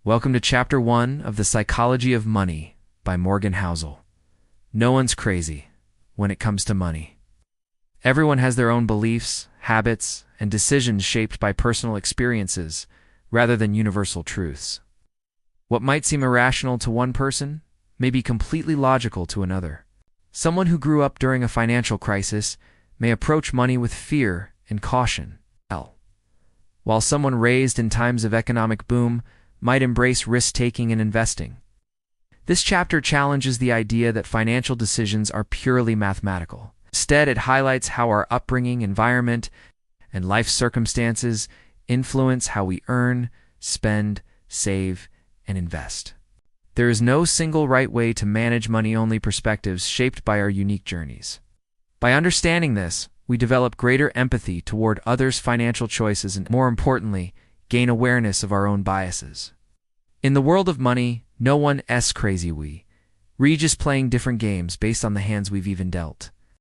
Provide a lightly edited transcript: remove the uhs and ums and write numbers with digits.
Welcome to Chapter 1 of The Psychology of Money by Morgan Housel. No one's crazy when it comes to money. Everyone has their own beliefs, habits, and decisions shaped by personal experiences rather than universal truths. What might seem irrational to one person may be completely logical to another. Someone who grew up during a financial crisis may approach money with fear and caution, while someone raised in times of economic boom might embrace risk-taking and investing. This chapter challenges the idea that financial decisions are purely mathematical. Instead, it highlights how our upbringing, environment, and life circumstances influence how we earn, spend, save, and invest. There is no single right way to manage money-only perspectives shaped by our unique journeys. By understanding this, we develop greater empathy toward others' financial choices and, more importantly, gain awareness of our own biases. In the world of money, no one's crazy. We're just playing different games based on the hands we've even dealt.